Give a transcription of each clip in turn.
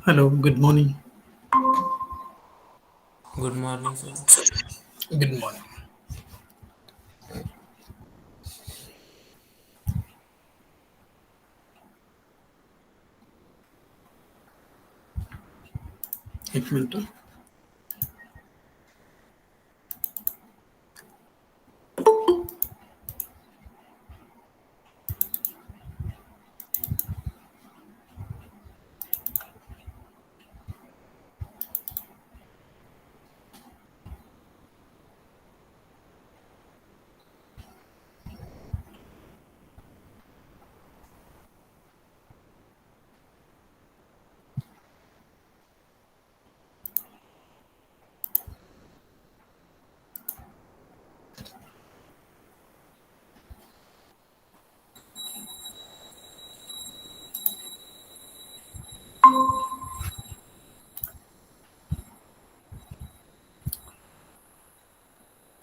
Hello, good morning. Good morning, sir. Good morning. एक minute.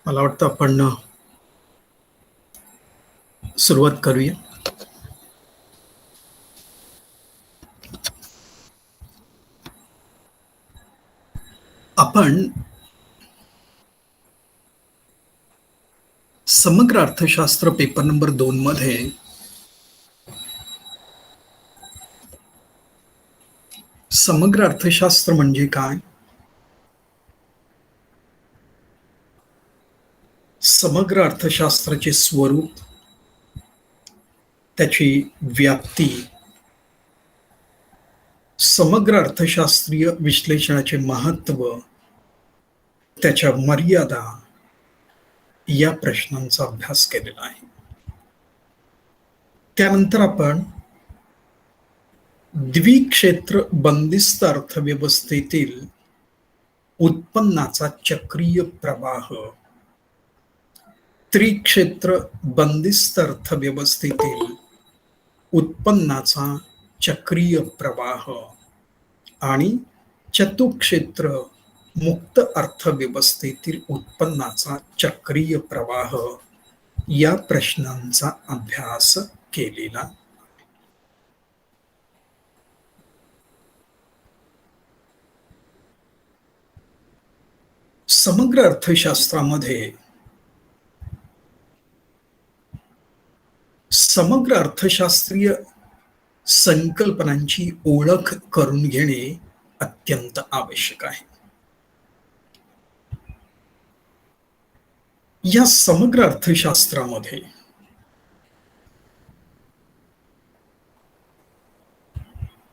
मला वाटतं आपण सुरुवात करूया. आपण समग्र अर्थशास्त्र पेपर नंबर 2 मध्ये समग्र अर्थशास्त्र म्हणजे काय, समग्र अर्थशास्त्राचे स्वरूप, त्याची व्याप्ती, समग्र अर्थशास्त्रीय विश्लेषणाचे महत्त्व, त्याच्या मर्यादा या प्रश्नांचा अभ्यास केलेला आहे. त्यानंतर आपण द्विक्षेत्र बंदिस्त अर्थव्यवस्थेतील उत्पन्नाचा चक्रीय प्रवाह, त्रिक्षेत्र बंदिस्त अर्थव्यवस्थेतील उत्पन्नाचा चक्रीय प्रवाह आणि चतुक्षेत्र मुक्त अर्थव्यवस्थेतील उत्पन्नाचा चक्रीय प्रवाह या प्रश्नांचा अभ्यास केलेला. समग्र अर्थशास्त्रामध्ये समग्र अर्थशास्त्रीय संकल्पनांची ओळख करून घेणे अत्यंत आवश्यक आहे. या समग्र अर्थशास्त्रामध्ये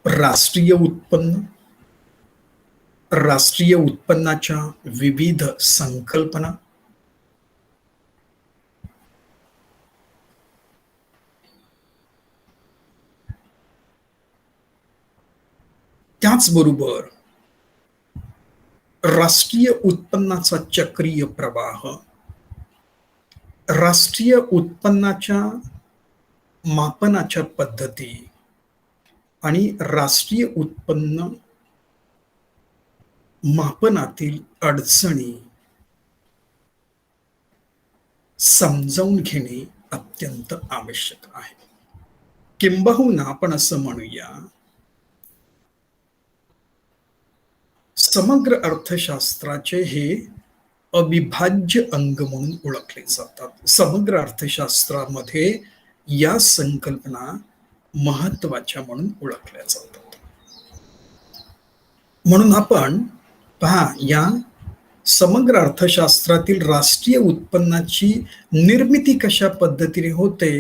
राष्ट्रीय उत्पन्न, राष्ट्रीय उत्पन्नाच्या विविध संकल्पना, त्याचबरोबर राष्ट्रीय उत्पन्नाचा चक्रीय प्रवाह, राष्ट्रीय उत्पन्नाच्या मापनाच्या पद्धती आणि राष्ट्रीय उत्पन्न मापनातील अडचणी समजावून घेणे अत्यंत आवश्यक आहे. किंबहुना आपण असं म्हणूया, समग्र अर्थशास्त्राचे हे अविभाज्य अंग म्हणून ओळखले जातात. समग्र अर्थशास्त्रामध्ये या संकल्पना महत्वाच्या म्हणून ओळखल्या जातात. म्हणून आपण पहा, या समग्र अर्थशास्त्रातील राष्ट्रीय उत्पन्नाची निर्मिती कशा पद्धतीने होते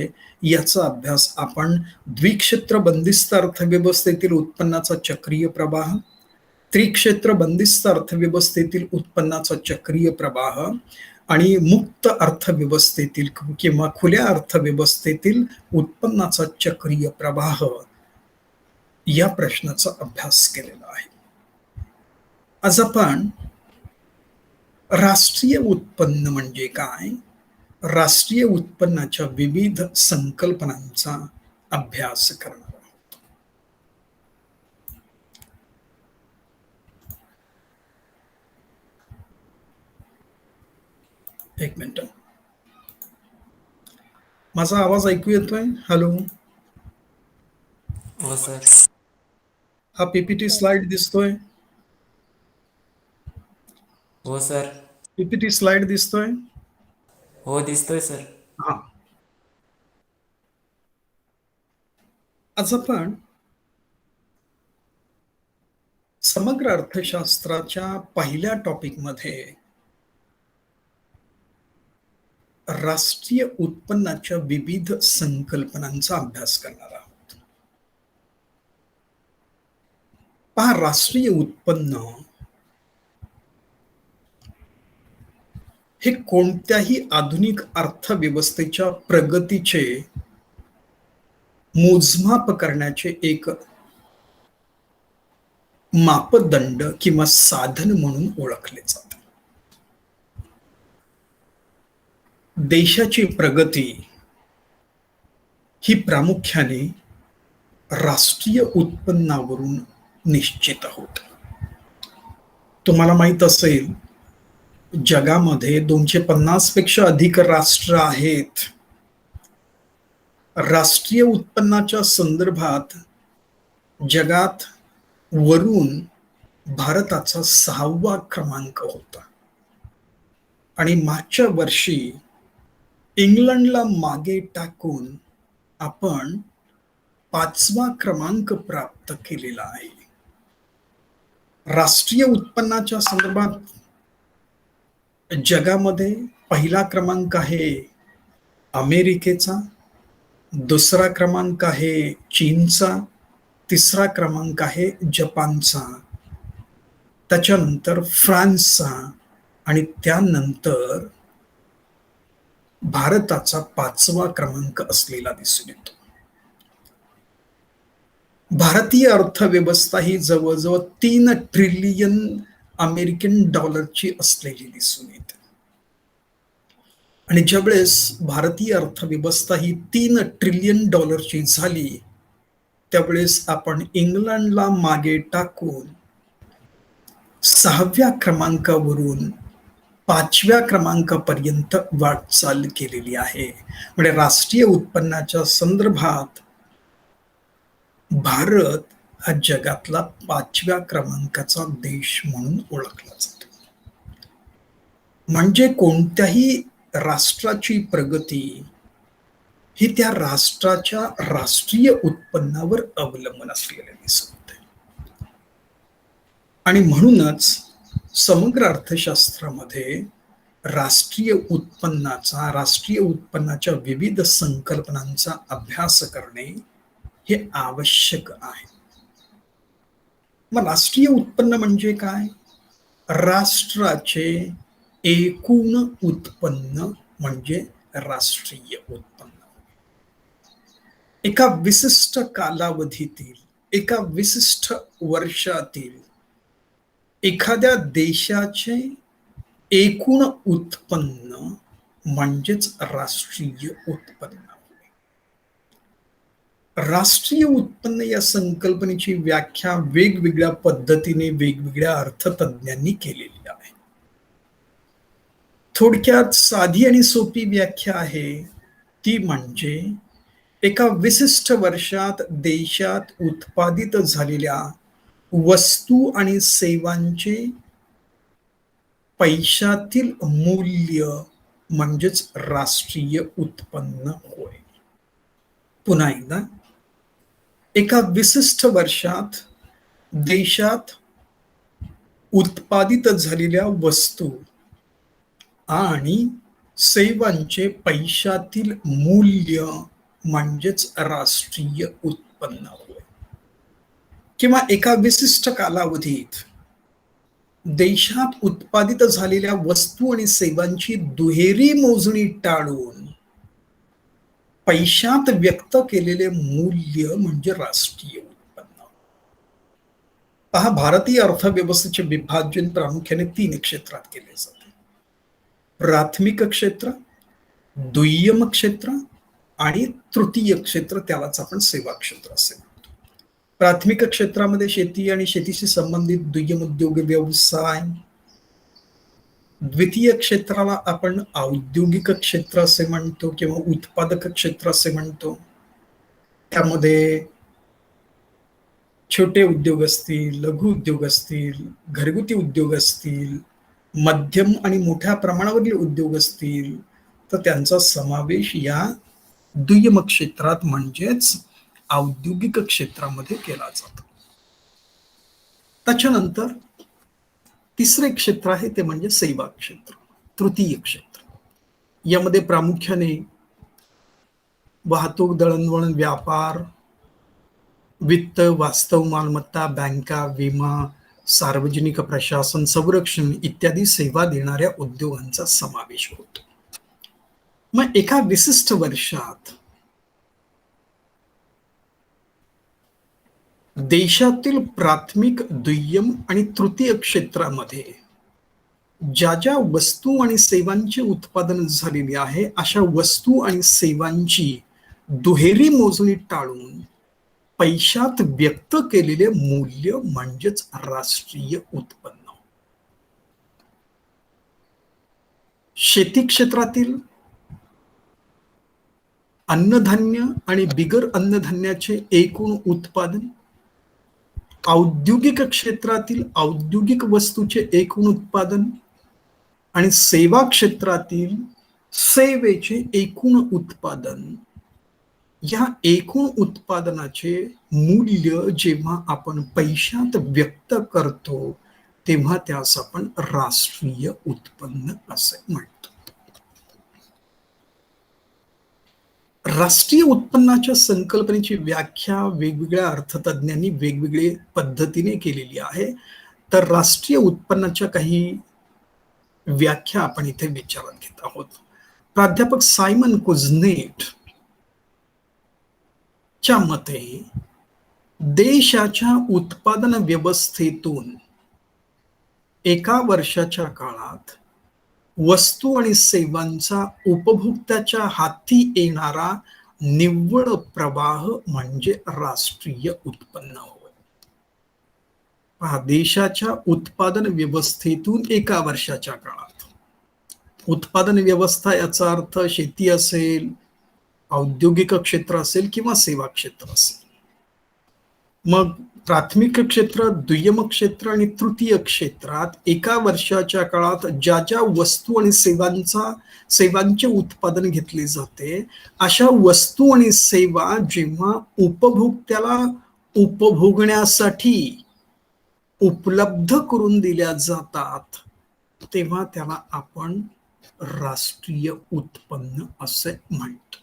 याचा अभ्यास आपण द्विक्षेत्र बंदिस्त अर्थव्यवस्थेतील उत्पन्नाचा चक्रीय प्रवाह, त्रिक्षेत्र बंदिस्त अर्थव्यवस्थेतील उत्पन्नाचा चक्रीय प्रवाह आणि मुक्त अर्थव्यवस्थेतील किंवा खुल्या अर्थव्यवस्थेतील उत्पन्नाचा चक्रीय प्रवाह या प्रश्नाचा अभ्यास केलेला आहे. आज आपण राष्ट्रीय उत्पन्न म्हणजे काय, राष्ट्रीय उत्पन्नाच्या विविध संकल्पनांचा अभ्यास करणार आहोत. एक मिनिट, माझा आवाज ऐकू येतोय? हॅलो हो, सर. हा पीपीटी स्लाइड दिसतोय? हो सर. पीपीटी स्लाइड दिसतोय? हो दिसतोय सर. हा. आज आपण समग्र अर्थशास्त्राच्या पहिल्या टॉपिकमध्ये राष्ट्रीय उत्पन्नाच्या विविध संकल्पनांचा अभ्यास करणार आहोत. पहा, राष्ट्रीय उत्पन्न हे कोणत्याही आधुनिक अर्थव्यवस्थेच्या प्रगतीचे मोजमाप करण्याचे एक मापदंड किंवा साधन म्हणून ओळखले जाते. देशाची प्रगती ही प्रामुख्याने राष्ट्रीय उत्पन्नावरून निश्चित होते. तुम्हाला माहित असेल, जगामध्ये 250 पेक्षा अधिक राष्ट्र आहेत. राष्ट्रीय उत्पन्नाच्या संदर्भात जगात वरून भारताचा 6वा क्रमांक होता आणि मागच्या वर्षी इंग्लंडला मागे टाकून आपण 5वा क्रमांक प्राप्त केलेला आहे. राष्ट्रीय उत्पन्नाच्या संदर्भात जगामध्ये पहिला क्रमांक आहे अमेरिकेचा, दुसरा क्रमांक आहे चीनचा, तिसरा क्रमांक आहे जपानचा, त्याच्यानंतर फ्रान्सचा आणि त्यानंतर भारताचा 5वा क्रमांक असलेला दिसून येतो. भारतीय अर्थव्यवस्था ही जवळजवळ 3 ट्रिलियन अमेरिकन डॉलरची असलेली दिसून येते. आणि ज्यावेळेस भारतीय अर्थव्यवस्था ही 3 ट्रिलियन डॉलरची झाली, त्यावेळेस आपण इंग्लंडला मागे टाकून 6व्या क्रमांकावरून 5व्या क्रमांकापर्यंत वाटचाल केलेली आहे. म्हणजे राष्ट्रीय उत्पन्नाच्या संदर्भात भारत हा जगातला 5व्या क्रमांकाचा देश म्हणून ओळखला जातो. म्हणजे कोणत्याही राष्ट्राची प्रगती ही त्या राष्ट्राच्या राष्ट्रीय उत्पन्नावर अवलंबून असलेले दिसत होते. आणि म्हणूनच समग्र अर्थशास्त्रामध्ये राष्ट्रीय उत्पन्नाच्या विविध संकल्पनांचा अभ्यास करणे हे आवश्यक आहे. मग राष्ट्रीय उत्पन्न म्हणजे काय? राष्ट्राचे एकूण उत्पन्न म्हणजे राष्ट्रीय उत्पन्न. एका विशिष्ट कालावधीतील, एका विशिष्ट वर्षातील एखाद्या देशाचे एकूण उत्पन्न म्हणजेच राष्ट्रीय उत्पन्न. राष्ट्रीय उत्पन्न या संकल्पनेची व्याख्या वेगवेगळ्या पद्धतीने वेगवेगळ्या अर्थतज्ञांनी केलेली आहे. थोडक्यात साधी आणि सोपी व्याख्या आहे ती म्हणजे एका विशिष्ट वर्षात देशात उत्पादित झालेल्या वस्तू आणि सेवांचे पैशातील मूल्य म्हणजेच राष्ट्रीय उत्पन्न होय. पुन्हा एकदा, एका विशिष्ट वर्षात देशात उत्पादित झालेल्या वस्तू आणि सेवांचे पैशातील मूल्य म्हणजेच राष्ट्रीय उत्पन्न होय. किंवा एका विशिष्ट कालावधीत देशात उत्पादित झालेल्या वस्तू आणि सेवांची दुहेरी मोजणी टाळून पैशात व्यक्त केलेले मूल्य म्हणजे राष्ट्रीय उत्पन्न. पहा, भारतीय अर्थव्यवस्थेचे विभाजन प्रामुख्याने 3 क्षेत्रात केले जाते: प्राथमिक क्षेत्र, दुय्यम क्षेत्र आणि तृतीय क्षेत्र, त्यालाच आपण सेवा क्षेत्र असे म्हणतो. प्राथमिक क्षेत्रामध्ये शेती आणि शेतीशी संबंधित दुय्यम उद्योग व्यवसाय, द्वितीय क्षेत्राला आपण औद्योगिक क्षेत्र असे म्हणतो किंवा उत्पादक क्षेत्र असे म्हणतो. त्यामध्ये छोटे उद्योग असतील, लघु उद्योग असतील, घरगुती उद्योग असतील, मध्यम आणि मोठ्या प्रमाणावरील उद्योग असतील, तर त्यांचा समावेश या दुय्यम क्षेत्रात म्हणजेच औद्योगिक क्षेत्रामध्ये केला जातो. त्याच्यानंतर तिसरे क्षेत्र आहे ते म्हणजे सेवा क्षेत्र, तृतीय क्षेत्र. यामध्ये प्रामुख्याने वाहतूक, दळणवळण, व्यापार, वित्त, वास्तव मालमत्ता, बँका, विमा, सार्वजनिक प्रशासन, संरक्षण इत्यादी सेवा देणाऱ्या उद्योगांचा समावेश होतो. मग एका विशिष्ट वर्षात देशातील प्राथमिक, दुय्यम आणि तृतीय क्षेत्रामध्ये ज्या ज्या वस्तू आणि सेवांचे उत्पादन झालेले आहे, अशा वस्तू आणि सेवांची दुहेरी मोजणी टाळून पैशात व्यक्त केलेले मूल्य म्हणजेच राष्ट्रीय उत्पन्न. शेती क्षेत्रातील अन्नधान्य आणि बिगर अन्नधान्याचे एकूण उत्पादन, औद्योगिक क्षेत्रातील औद्योगिक वस्तूचे एकूण उत्पादन आणि सेवा क्षेत्रातील सेवेचे एकूण उत्पादन, या एकूण उत्पादनाचे मूल्य जेव्हा आपण पैशात व्यक्त करतो तेव्हा त्यास आपण राष्ट्रीय उत्पन्न असे म्हणतो. राष्ट्रीय उत्पन्नाच्या संकल्पनेची व्याख्या वेगवेगळ्या अर्थतज्ञांनी वेगवेगळ्या पद्धतीने केलेली आहे. तर राष्ट्रीय उत्पन्नाच्या काही व्याख्या आपण इथे विचारात घेत आहोत. प्राध्यापक सायमन कुझनेट च्या मते देशाच्या उत्पादन व्यवस्थेतून एका वर्षाच्या काळात वस्तू आणि सेवांचा उपभोक्त्याच्या हाती येणारा निव्वळ प्रवाह म्हणजे राष्ट्रीय उत्पन्न होय. पहा, देशाच्या उत्पादन व्यवस्थेतून एका वर्षाच्या काळात, उत्पादन व्यवस्था याचा अर्थ शेती असेल, औद्योगिक क्षेत्र असेल किंवा सेवा क्षेत्र असेल. मग प्राथमिक क्षेत्र, दुय्यम क्षेत्र आणि तृतीय क्षेत्रात एका वर्षाच्या काळात ज्या ज्या वस्तू आणि सेवांचे उत्पादन घेतले जाते, अशा वस्तू आणि सेवा जेव्हा उपभोक्त्याला उपभोगण्यासाठी उपलब्ध करून दिल्या जातात तेव्हा त्याला आपण राष्ट्रीय उत्पन्न असे म्हणतो.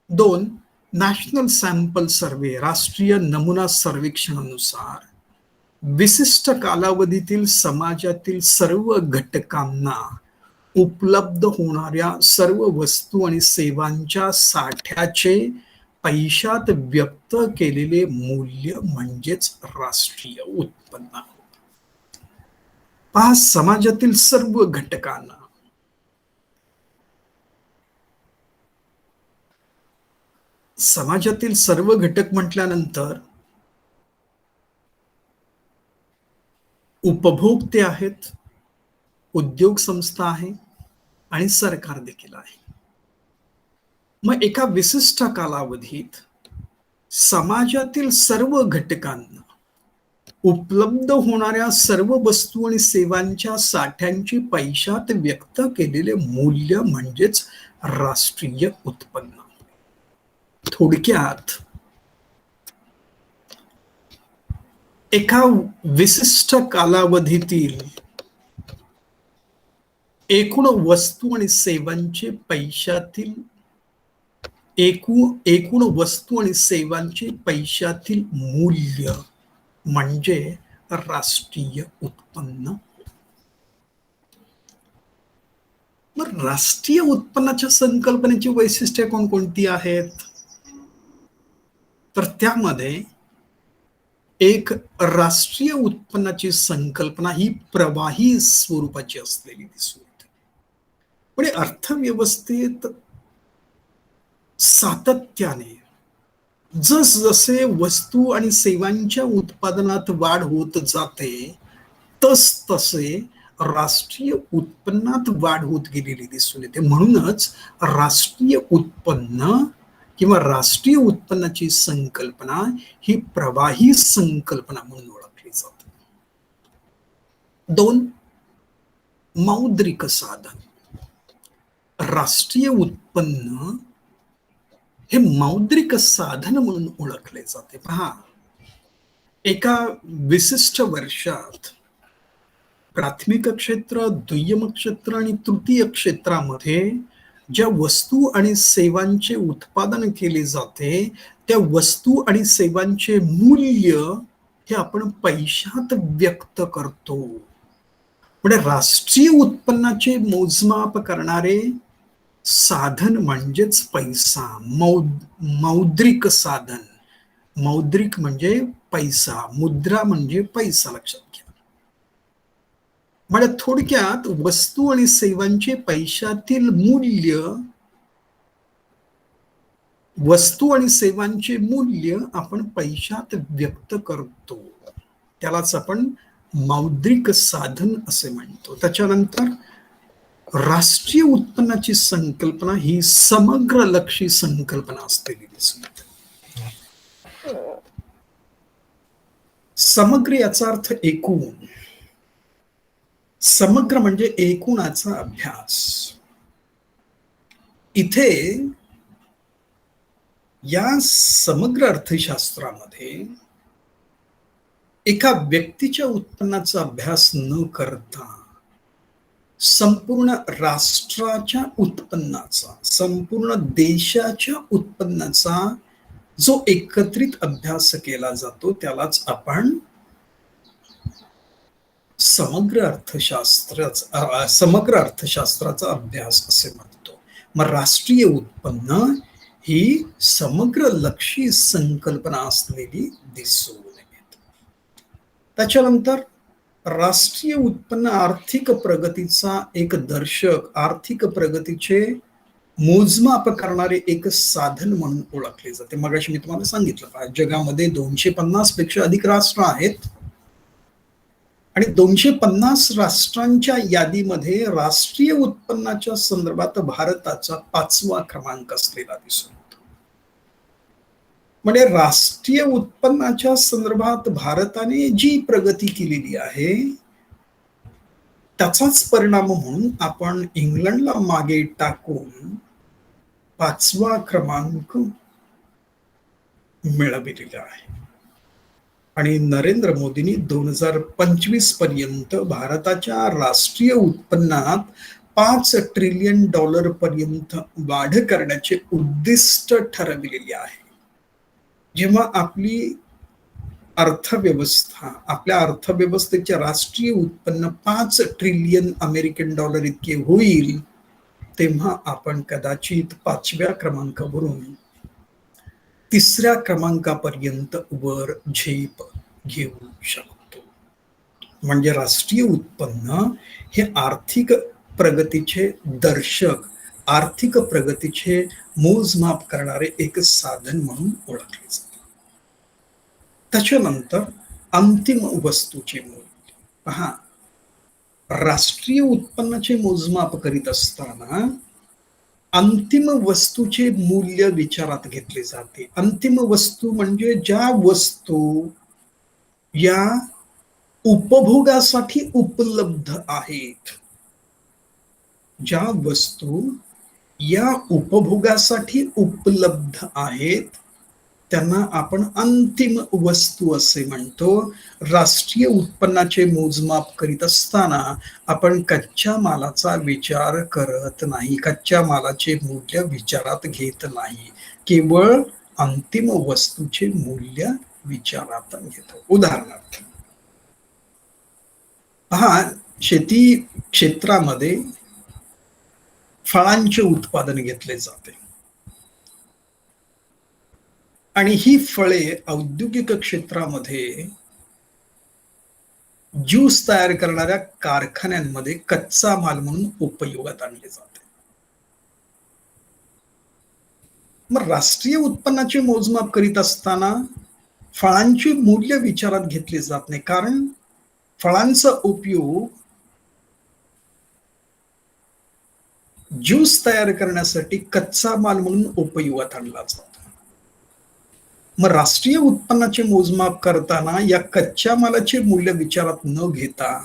2. नॅशनल सॅम्पल सर्वे, राष्ट्रीय नमुना सर्वेक्षणानुसार विशिष्ट कालावधीतील समाजातील सर्व घटकांना उपलब्ध होणाऱ्या सर्व वस्तू आणि सेवांच्या साठ्याचे पैशात व्यक्त केलेले मूल्य म्हणजेच राष्ट्रीय उत्पन्न. पहा, समाजातील सर्व घटकांना, समाजातील सर्व घटक म्हटल्यानंतर उपभोक्ते आहेत, उद्योग संस्था आहे आणि सरकार देखील आहे. मग एका विशिष्ट कालावधीत समाजातील सर्व घटकांना उपलब्ध होणाऱ्या सर्व वस्तू आणि सेवांच्या साठ्यांची पैशात व्यक्त केलेले मूल्य म्हणजेच राष्ट्रीय उत्पन्न. थोडक्यात, एका विशिष्ट कालावधीतील एकूण वस्तू आणि सेवांचे पैशातील एकूण वस्तू आणि सेवांचे पैशातील मूल्य म्हणजे राष्ट्रीय उत्पन्न. मग राष्ट्रीय उत्पन्नाच्या संकल्पनेची वैशिष्ट्ये कोणकोणती आहेत? तर त्यामध्ये एक राष्ट्रीय उत्पन्नाची संकल्पना ही प्रवाही स्वरूपाची असलेली दिसून येते. म्हणजे अर्थव्यवस्थेत सातत्याने जसजसे वस्तू आणि सेवांच्या उत्पादनात वाढ होत जाते तसे राष्ट्रीय उत्पन्नात वाढ होत गेलेली दिसून येते. म्हणूनच राष्ट्रीय उत्पन्न किंवा राष्ट्रीय उत्पन्नाची संकल्पना ही प्रवाही संकल्पना म्हणून ओळखली जाते. 2. मौद्रिक साधन. राष्ट्रीय उत्पन्न हे मौद्रिक साधन म्हणून ओळखले जाते. पहा, एका विशिष्ट वर्षात प्राथमिक क्षेत्र, दुय्यम क्षेत्र आणि तृतीय क्षेत्रामध्ये ज्या वस्तू आणि सेवांचे उत्पादन केले जाते त्या वस्तू आणि सेवांचे मूल्य हे आपण पैशात व्यक्त करतो. म्हणजे राष्ट्रीय उत्पन्नाचे मोजमाप करणारे साधन म्हणजेच पैसा. मौद्रिक साधन. मौद्रिक म्हणजे पैसा, मुद्रा म्हणजे पैसा, लक्षात घ्या. म्हणजे थोडक्यात वस्तू आणि सेवांचे पैशातील मूल्य, वस्तू आणि सेवांचे मूल्य आपण पैशात व्यक्त करतो, त्यालाच आपण मौद्रिक साधन असे म्हणतो. त्याच्यानंतर राष्ट्रीय उत्पन्नाची संकल्पना ही समग्रलक्षी संकल्पना असलेली दिसून येते. समग्र याचा अर्थ एकूण. समग्र म्हणजे एकूणाचा अभ्यास. इथे या समग्र अर्थशास्त्रामध्ये एका व्यक्तीच्या उत्पन्नाचा अभ्यास न करता संपूर्ण राष्ट्राच्या उत्पन्नाचा, संपूर्ण देशाच्या उत्पन्नाचा जो एकत्रित अभ्यास केला जातो त्यालाच आपण समग्र अर्थशास्त्राचा अभ्यास असे म्हणतो. मग राष्ट्रीय उत्पन्न ही समग्र लक्षी संकल्पना असलेली दिसून येते. त्याच्यानंतर राष्ट्रीय उत्पन्न आर्थिक प्रगतीचा एक दर्शक, आर्थिक प्रगतीचे मोजमाप करणारे एक साधन म्हणून ओळखले जाते. मगाशी मी तुम्हाला सांगितलं, जगामध्ये 250 पेक्षा अधिक राष्ट्र आहेत आणि 250 राष्ट्रांच्या यादीमध्ये राष्ट्रीय उत्पन्नाच्या संदर्भात भारताचा 5वा क्रमांक असलेला दिसून येतो. म्हणजे राष्ट्रीय उत्पन्नाच्या संदर्भात भारताने जी प्रगती केलेली आहे त्याचाच परिणाम म्हणून आपण इंग्लंडला मागे टाकून 5वा क्रमांक मिळविलेला आहे. आणि नरेंद्र मोदींनी 2025 पर्यंत भारताच्या राष्ट्रीय उत्पन्नात $5 ट्रिलियन पर्यंत वाढ करण्याचे उद्दिष्ट ठरविलेले आहे. जेव्हा आपली अर्थव्यवस्था, आपल्या अर्थव्यवस्थेचे राष्ट्रीय उत्पन्न $5 ट्रिलियन इतके होईल तेव्हा आपण कदाचित 5व्या क्रमांकावरून 3ऱ्या क्रमांकापर्यंत वर झेप घेऊ शकतो. म्हणजे राष्ट्रीय उत्पन्न हे आर्थिक प्रगतीचे दर्शक, आर्थिक प्रगतीचे मोजमाप करणारे एक साधन म्हणून ओळखले जाते. त्याच्यानंतर अंतिम वस्तूचे मूल्य. पहा, राष्ट्रीय उत्पन्नाचे मोजमाप करीत असताना अंतिम वस्तूचे मूल्य विचारात घेतले जाते. अंतिम वस्तू म्हणजे ज्या वस्तू या उपभोगासाठी उपलब्ध आहेत, ज्या वस्तू या उपभोगासाठी उपलब्ध आहेत त्यांना आपण अंतिम वस्तू असे म्हणतो. राष्ट्रीय उत्पन्नाचे मोजमाप करीत असताना आपण कच्च्या मालाचा विचार करत नाही, कच्च्या मालाचे मूल्य विचारात घेत नाही, केवळ अंतिम वस्तूचे मूल्य विचारात घेतो. उदाहरणार्थ पहा, शेती क्षेत्रामध्ये फळांचे उत्पादन घेतले जाते आणि ही फळे औद्योगिक क्षेत्रामध्ये ज्यूस तयार करणाऱ्या कारखान्यांमध्ये कच्चा माल म्हणून उपयोगात आणले जाते. मग राष्ट्रीय उत्पन्नाचे मोजमाप करीत असताना फळांचे मूल्य विचारात घेतले जात नाही, कारण फळांचा उपयोग ज्यूस तयार करण्यासाठी कच्चा माल म्हणून उपयोगात आणला जातो. मग राष्ट्रीय उत्पन्नाचे मोजमाप करताना या कच्च्या मालाचे मूल्य विचारात न घेता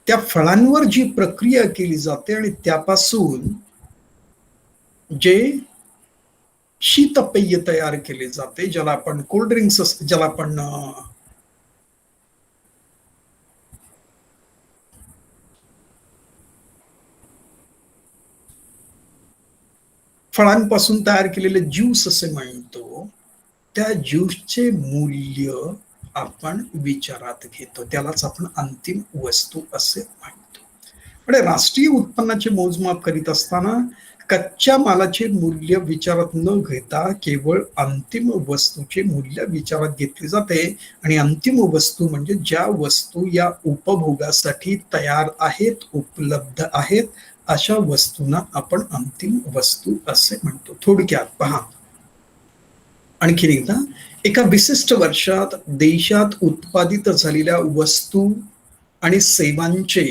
त्या फळांवर जी प्रक्रिया केली जाते आणि त्यापासून जे शीतपेय तयार केले जाते, ज्याला आपण कोल्ड्रिंक्स, ज्याला आपण फळांपासून तयार केलेले ज्यूस असे म्हणतो, त्या ज्यूसचे मूल्य आपण विचारात घेतो, त्यालाच आपण अंतिम वस्तू असे म्हणतो. म्हणजे राष्ट्रीय उत्पन्नाचे मोजमाप करीत असताना कच्च्या मालाचे मूल्य विचारात न घेता केवळ अंतिम वस्तूचे मूल्य विचारात घेतले जाते. आणि अंतिम वस्तू म्हणजे ज्या वस्तू या उपभोगासाठी तयार आहेत, उपलब्ध आहेत, अशा वस्तूंना आपण अंतिम वस्तू असे म्हणतो. थोडक्यात पहा आणखी एकदा, एका विशिष्ट वर्षात देशात उत्पादित झालेल्या वस्तू आणि सेवांचे,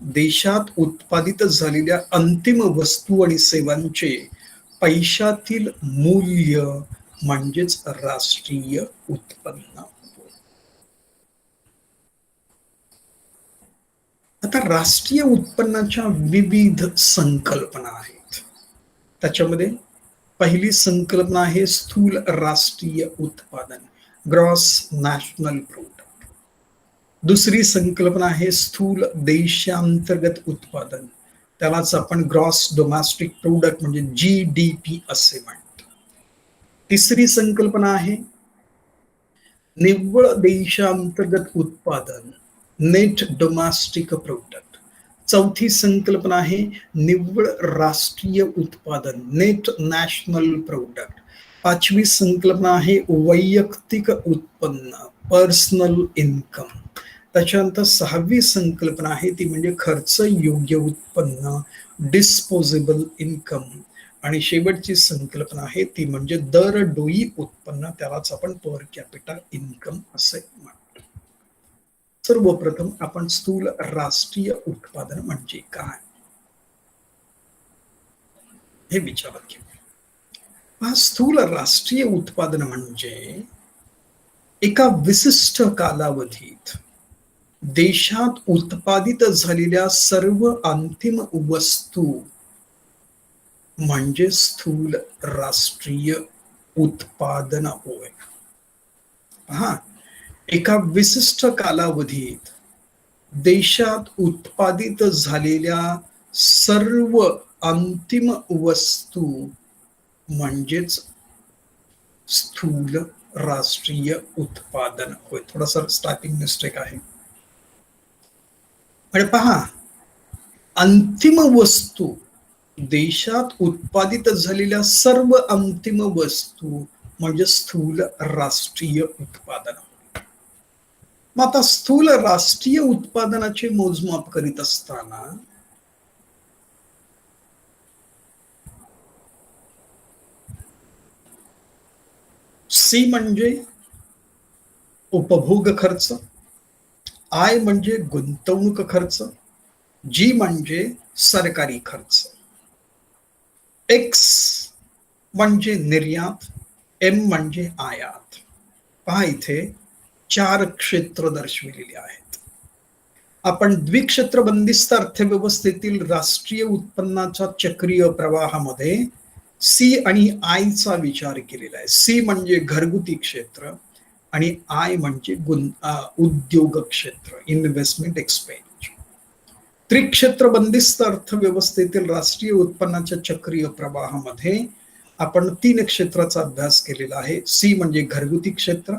देशात उत्पादित झालेल्या अंतिम वस्तू आणि सेवांचे पैशातील मूल्य म्हणजेच राष्ट्रीय उत्पन्न. आता राष्ट्रीय उत्पन्नाच्या विविध संकल्पना आहेत. त्याच्यामध्ये पहिली संकल्पना आहे स्थूल राष्ट्रीय उत्पादन, ग्रॉस नॅशनल प्रोडक्ट. दुसरी संकल्पना आहे स्थूल देशांतर्गत उत्पादन, त्यालाच आपण ग्रॉस डोमेस्टिक प्रोडक्ट म्हणजे GDP असे म्हणतो. तिसरी संकल्पना आहे निव्वळ देशांतर्गत उत्पादन, नेट डोमेस्टिक प्रोडक्ट. चौथी संकल्पना आहे निव्वळ राष्ट्रीय उत्पादन, नेट नॅशनल प्रोडक्ट. पाचवी संकल्पना आहे वैयक्तिक उत्पन्न, पर्सनल इन्कम. त्याच्यानंतर सहावी संकल्पना आहे ती म्हणजे खर्च योग्य उत्पन्न, डिस्पोजेबल इन्कम. आणि शेवटची संकल्पना आहे ती म्हणजे दरडोई उत्पन्न, त्यालाच आपण पर कॅपिटा इन्कम असे म्हणतो. सर्वप्रथम आपण स्थूल राष्ट्रीय उत्पादन म्हणजे काय हे विचारात घेऊ. स्थूल राष्ट्रीय उत्पादन म्हणजे एका विशिष्ट कालावधीत देशात उत्पादित झालेल्या सर्व अंतिम वस्तू म्हणजे स्थूल राष्ट्रीय उत्पादन होय. हा, एका विशिष्ट कालावधीत देशात उत्पादित झालेल्या सर्व अंतिम वस्तू म्हणजेच स्थूल राष्ट्रीय उत्पादन होय. थोडासा स्टार्टिंग मिस्टेक आहे. आणि पहा, अंतिम वस्तू, देशात उत्पादित झालेल्या सर्व अंतिम वस्तू म्हणजे स्थूल राष्ट्रीय उत्पादन. मग आता स्थूल राष्ट्रीय उत्पादनाचे मोजमाप करीत असताना सी म्हणजे उपभोग खर्च, आय म्हणजे गुंतवणूक खर्च, जी म्हणजे सरकारी खर्च, एक्स म्हणजे निर्यात, एम म्हणजे आयात. पहा इथे 4 क्षेत्र दर्शविलेली आहेत. आपण द्विक्षेत्र बंदिस्त अर्थव्यवस्थेतील राष्ट्रीय उत्पन्नाच्या चक्रीय प्रवाहामध्ये सी आणि आय चा विचार केलेला आहे. सी म्हणजे घरगुती क्षेत्र आणि आय म्हणजे उद्योग क्षेत्र, इन्व्हेस्टमेंट एक्सपेंडिचर. त्रिक्षेत्र बंदिस्त अर्थव्यवस्थेतील राष्ट्रीय उत्पन्नाच्या चक्रीय प्रवाहामध्ये आपण 3 क्षेत्राचा अभ्यास केलेला आहे. सी म्हणजे घरगुती क्षेत्र,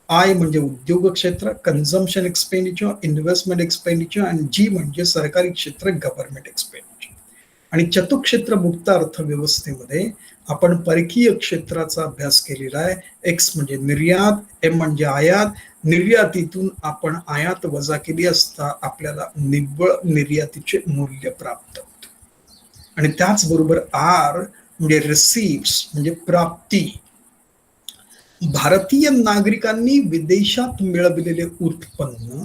आय म्हणजे उद्योग क्षेत्र, कन्झम्पशन एक्सपेंडिचर, इन्व्हेस्टमेंट एक्सपेंडिचर, आणि जी म्हणजे सरकारी क्षेत्र, गव्हर्नमेंट एक्सपेंडिचर. आणि चतुक्षेत्र मुक्त अर्थव्यवस्थेमध्ये आपण परकीय क्षेत्राचा अभ्यास केलेला आहे. एक्स म्हणजे निर्यात, एम म्हणजे आयात, निर्यातीतून आपण आयात वजा केली असता आपल्याला निव्वळ निर्यातीचे मूल्य प्राप्त होते. आणि त्याचबरोबर आर म्हणजे रिसीव्स म्हणजे प्राप्ती. भारतीय नागरिकांनी विदेशात मिळवलेले उत्पन्न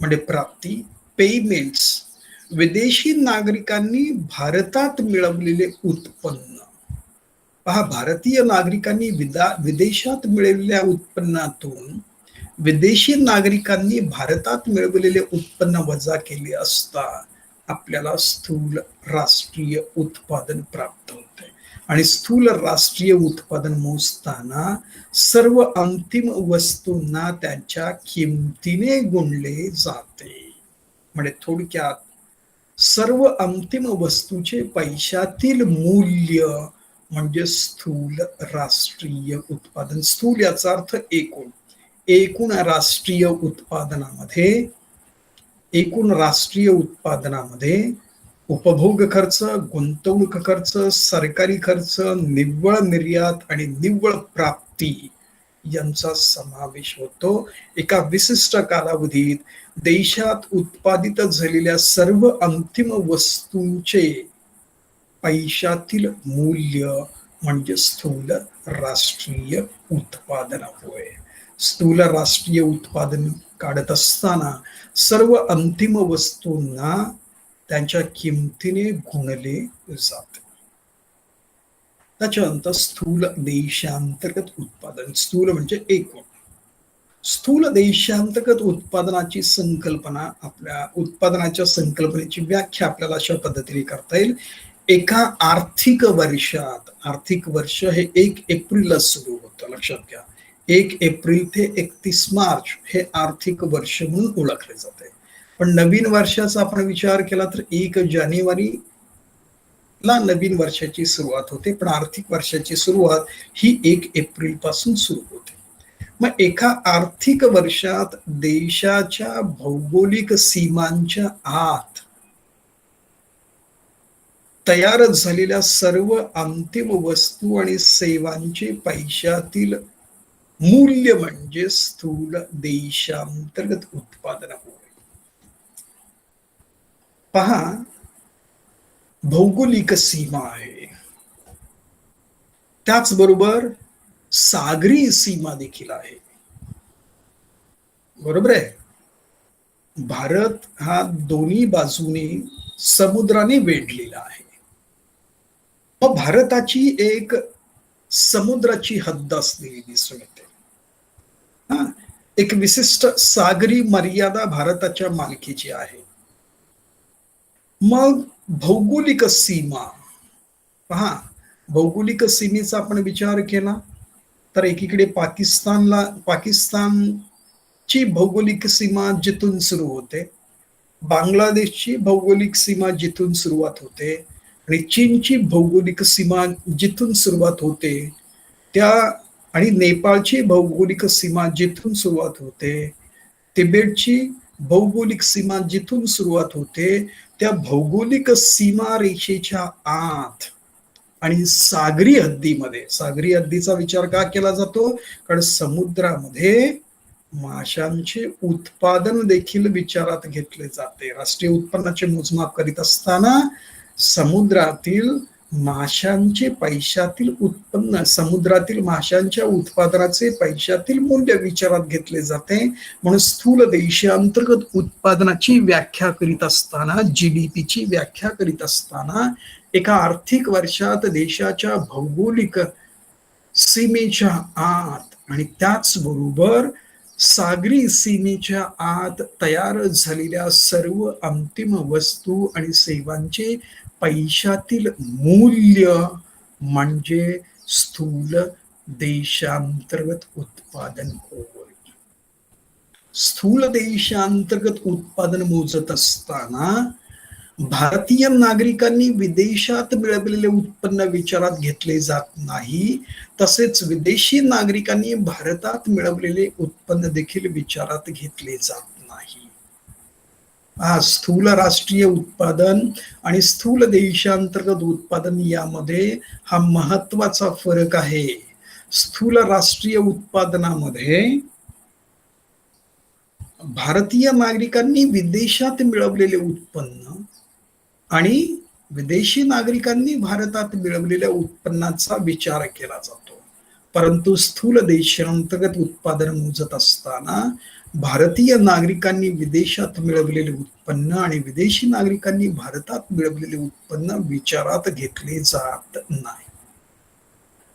म्हणजे प्राप्ती, पेमेंट्स विदेशी नागरिकांनी भारतात मिळवलेले उत्पन्न. पहा, भारतीय नागरिकांनी विदेशात मिळवलेल्या उत्पन्नातून विदेशी नागरिकांनी भारतात मिळवलेले उत्पन्न वजा केले असता आपल्याला स्थूल राष्ट्रीय उत्पादन प्राप्त होते. आणि स्थूल राष्ट्रीय उत्पादन मोजताना सर्व अंतिम वस्तूंना त्यांच्या किमतीने गुणले जाते. म्हणजे थोडक्यात सर्व अंतिम वस्तूचे पैशातील मूल्य म्हणजे स्थूल राष्ट्रीय उत्पादन. स्थूल याचा अर्थ एकूण. एकूण राष्ट्रीय उत्पादनामध्ये उपभोग खर्च, गुंतवणूक खर्च, सरकारी खर्च, निव्वळ निर्यात आणि निव्वळ प्राप्ती यांचा समावेश होतो. एका विशिष्ट कालावधीत देशात उत्पादित झालेल्या सर्व अंतिम वस्तूंचे पैशातील मूल्य म्हणजे स्थूल राष्ट्रीय उत्पादन होय. स्थूल राष्ट्रीय उत्पादन काढत असताना सर्व अंतिम वस्तूंना त्यांच्या किमतीने गुणले जाते. त्याच्यानंतर स्थूल देशांतर्गत उत्पादन. स्थूल म्हणजे एकूण. स्थूल देशांतर्गत उत्पादनाची संकल्पना, आपल्या उत्पादनाच्या संकल्पनेची व्याख्या आपल्याला अशा पद्धतीने करता येईल. एका आर्थिक वर्षात, आर्थिक वर्ष हे 1 एप्रिलला सुरू होतं, लक्षात घ्या. 1 एप्रिल ते 31 मार्च हे आर्थिक वर्ष म्हणून ओळखले जाते. पण नवीन वर्षाचा आपण विचार केला तर 1 जानेवारीला नवीन वर्षाची सुरुवात होते, पण आर्थिक वर्षाची सुरुवात ही 1 एप्रिल पासून सुरू होते. मग एका आर्थिक वर्षात देशाच्या भौगोलिक सीमांच्या आत तयार झालेल्या सर्व अंतिम वस्तू आणि सेवांचे पैशातील मूल्य म्हणजे स्थूल देशांतर्गत उत्पादन होय. पहा, भौगोलिक सीमा आहे, त्याचबरोबर सागरी सीमा देखील आहे. बरोबर आहे. भारत हा दोन्ही बाजूने समुद्राने वेढलेला आहे. मग भारताची एक समुद्राची हद्द असलेली दिसून येते. एक विशिष्ट सागरी मर्यादा भारताच्या मालकीची आहे. मग भौगोलिक सीमा पहा, भौगोलिक सीमेचा आपण विचार केला तर एकीकडे पाकिस्तानची भौगोलिक सीमा जिथून सुरू होते, बांगलादेशची भौगोलिक सीमा जिथून सुरुवात होते आणि चीनची भौगोलिक सीमा जिथून सुरुवात होते त्या, आणि नेपाळची भौगोलिक सीमा जिथून सुरुवात होते, तिबेटची भौगोलिक सीमा जिथून सुरुवात होते त्या भौगोलिक सीमा रेषेच्या आत आणि सागरी हद्दीमध्ये. सागरी हद्दीचा विचार का केला जातो? कारण समुद्रामध्ये माशांचे उत्पादन देखील विचारात घेतले जाते. राष्ट्रीय उत्पन्नाचे मोजमाप करीत असताना समुद्रातील माशांचे पैशातील उत्पन्न, समुद्रातील माशांच्या उत्पादनाचे पैशातील मूल्य विचारात घेतले जाते. म्हणून स्थूल देशांतर्गत उत्पादनाची व्याख्या करीत असताना, GDPची व्याख्या करीत असताना एका आर्थिक वर्षात देशाच्या भौगोलिक सीमेच्या आत आणि त्याचबरोबर सागरी सीमेच्या आत तयार झालेल्या सर्व अंतिम वस्तू आणि सेवांचे पैशातील मूल्य म्हणजे स्थूल देशांतर्गत उत्पादन होय. स्थूल देशांतर्गत उत्पादन मोजत असताना भारतीय नागरिकांनी विदेशात मिळवलेले उत्पन्न विचारात घेतले जात नाही, तसेच विदेशी नागरिकांनी भारतात मिळवलेले उत्पन्न देखील विचारात घेतले जात नाही. स्थूल राष्ट्रीय उत्पादन आणि स्थूल देशांतर्गत उत्पादन यामध्ये हा महत्वाचा फरक आहे. स्थूल राष्ट्रीय उत्पादनामध्ये भारतीय नागरिकांनी विदेशात मिळवलेले उत्पन्न आणि विदेशी नागरिकांनी भारतात मिळवलेल्या उत्पन्नाचा विचार केला जातो. परंतु स्थूल देशांतर्गत उत्पादन मोजत असताना भारतीय नागरिकांनी विदेशात मिळवलेले उत्पन्न आणि विदेशी नागरिकांनी भारतात मिळवलेले उत्पन्न विचारात घेतले जात नाही.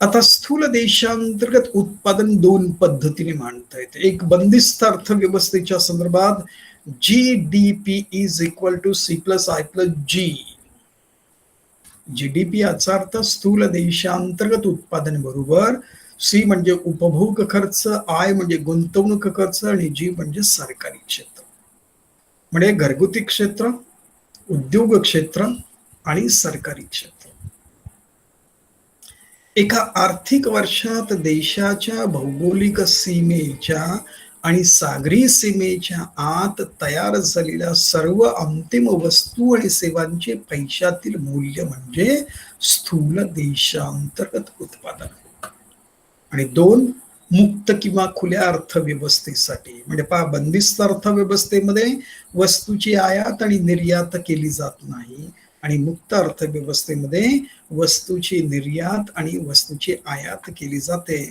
आता स्थूल देशांतर्गत उत्पादन दोन पद्धतीने मांडता येते. एक बंदिस्त अर्थव्यवस्थेच्या संदर्भात GDP is equal to C+I+G. GDP याचा अर्थ स्थूल देशांतर्गत उत्पादन बरोबर C म्हणजे उपभोग खर्च, I म्हणजे गुंतवणूक खर्च आणि G म्हणजे सरकारी क्षेत्र. म्हणजे घरगुती क्षेत्र, उद्योग क्षेत्र आणि सरकारी क्षेत्र. एका आर्थिक वर्षात देशाच्या भौगोलिक सीमेच्या आणि सागरी सीमेच्या आत तयार झालेल्या सर्व अंतिम वस्तू आणि सेवांचे पैशातील मूल्य म्हणजे स्थूल देशांतर्गत उत्पादन. आणि दोन, मुक्त किंवा खुल्या अर्थव्यवस्थेसाठी म्हणजे पहा, बंदिस्त अर्थव्यवस्थेमध्ये वस्तूची आयात आणि निर्यात केली जात नाही आणि मुक्त अर्थव्यवस्थेमध्ये वस्तूची निर्यात आणि वस्तूची आयात केली जाते.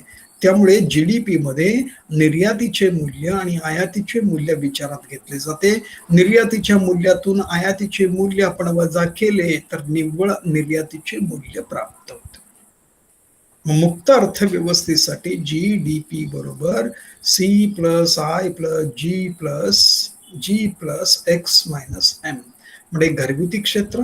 त्यामुळे GDP मध्ये निर्यातीचे मूल्य आणि आयातीचे मूल्य विचारात घेतले जाते. निर्यातीच्या मूल्यातून आयातीचे मूल्य आपण वजा केले तर निव्वळ निर्यातीचे मूल्य प्राप्त होते. मुक्त अर्थव्यवस्थेसाठी GDP बरोबर C+I+G+G+X-M. म्हणजे घरगुती क्षेत्र,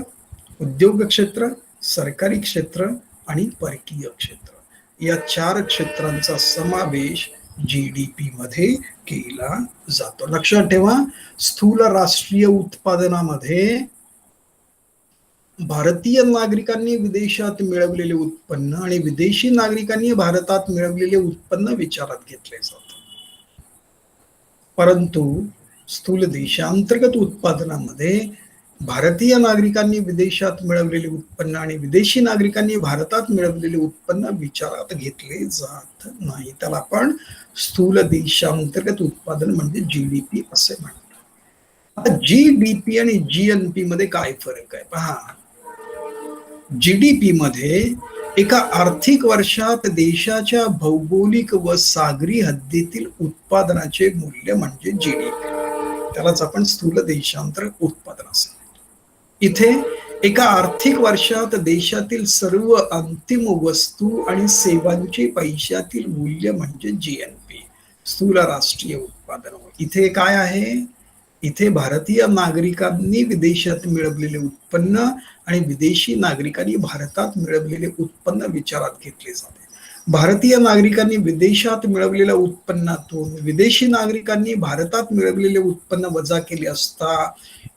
उद्योग क्षेत्र, सरकारी क्षेत्र आणि परकीय क्षेत्र या चार क्षेत्रांचा समावेश GDP मध्ये केला जातो. लक्षात ठेवा, स्थूल राष्ट्रीय उत्पादनामध्ये भारतीय नागरिकांनी विदेशात मिळवलेले उत्पन्न आणि विदेशी नागरिकांनी भारतात मिळवलेले उत्पन्न विचारात घेतले जाते. परंतु स्थूल देशांतर्गत उत्पादनामध्ये भारतीय नागरिकांनी विदेशात मिळवलेले उत्पन्न आणि विदेशी नागरिकांनी भारतात मिळवलेले उत्पन्न विचारात घेतले जात नाही. त्याला आपण स्थूल देशांतर्गत उत्पादन म्हणजे GDP असे म्हणतो. आता GDP आणि GNP मध्ये काय फरक आहे पहा. GDP मध्ये एका आर्थिक वर्षात देशाच्या भौगोलिक व सागरी हद्दीतील उत्पादनाचे मूल्य म्हणजे GDP. त्यालाच आपण स्थूल देशांतर्गत उत्पादन असे. इथे एका आर्थिक वर्षात देशातील सर्व अंतिम वस्तू आणि सेवांचे पैशातील मूल्य म्हणजे GNP, स्थूल राष्ट्रीय उत्पादन. इथे काय आहे, इथे भारतीय नागरिकांनी विदेशात मिळवलेले उत्पन्न आणि विदेशी नागरिकांनी भारतात मिळवलेले उत्पन्न विचारात घेतले जाते. भारतीय नागरिकांनी विदेशात मिळवलेल्या उत्पन्नातून विदेशी नागरिकांनी भारतात मिळवलेले उत्पन्न वजा केले असता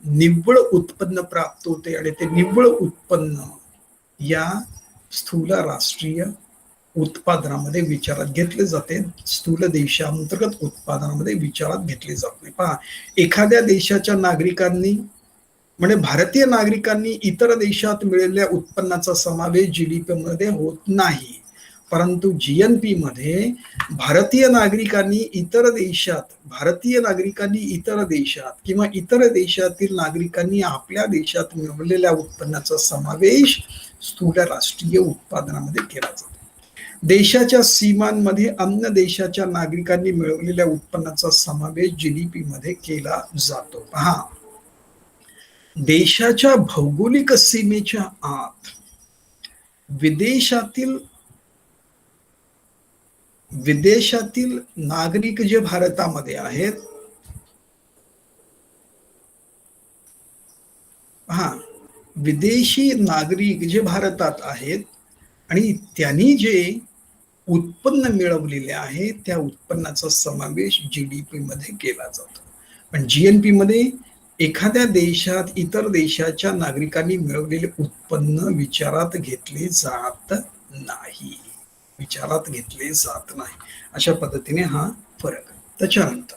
निव्वळ उत्पन्न प्राप्त होते आणि ते निव्वळ उत्पन्न या स्थूल राष्ट्रीय उत्पादनामध्ये विचारात घेतले जाते. स्थूल देशांतर्गत उत्पादनामध्ये विचारात घेतले जात नाही. पहा, एखाद्या देशाच्या नागरिकांनी म्हणजे भारतीय नागरिकांनी इतर देशात मिळवलेल्या उत्पन्नाचा समावेश GDP मध्ये होत नाही. परंतु GNP मध्ये भारतीय नागरिकांनी इतर देशात किंवा इतर देशातील नागरिकांनी आपल्या देशात मिळवलेल्या उत्पन्नाचा समावेश स्थूल राष्ट्रीय उत्पादनामध्ये केला जातो. देशाच्या सीमांमध्ये अन्य देशाच्या नागरिकांनी मिळवलेल्या उत्पन्नाचा समावेश GDP मध्ये केला जातो. पहा, देशाच्या भौगोलिक सीमेच्या आत विदेशातील नागरिक जे भारतामध्ये आहेत, विदेशी नागरिक जे भारतात आहेत आणि त्यांनी जे उत्पन्न मिळवलेले आहे त्या उत्पन्नाचा समावेश GDP मध्ये केला जातो. पण GNP मध्ये एखाद्या देशात इतर देशाच्या नागरिकांनी मिळवलेले उत्पन्न विचारात घेतले जात नाही. अशा पद्धतीने हा फरक आहे. त्याच्यानंतर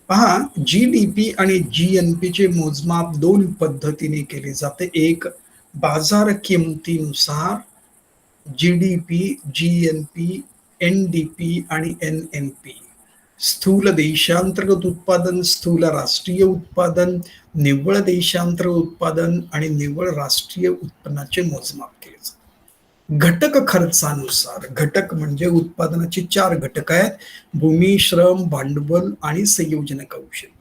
पहा, GDP आणि GNP चे मोजमाप दोन पद्धतीने केले जाते. एक बाजार किमतीनुसार GDP, GNP, NDP आणि NNP. स्थूल देशांतर्गत उत्पादन, स्थूल राष्ट्रीय उत्पादन, निव्वळ देशांतर्गत उत्पादन आणि निव्वळ राष्ट्रीय उत्पन्नाचे मोजमाप केले जाते. घटक खर्चानुसार, घटक म्हणजे उत्पादनाचे 4 घटक आहेत: भूमी, श्रम, भांडवल आणि संयोजन कौशल्य.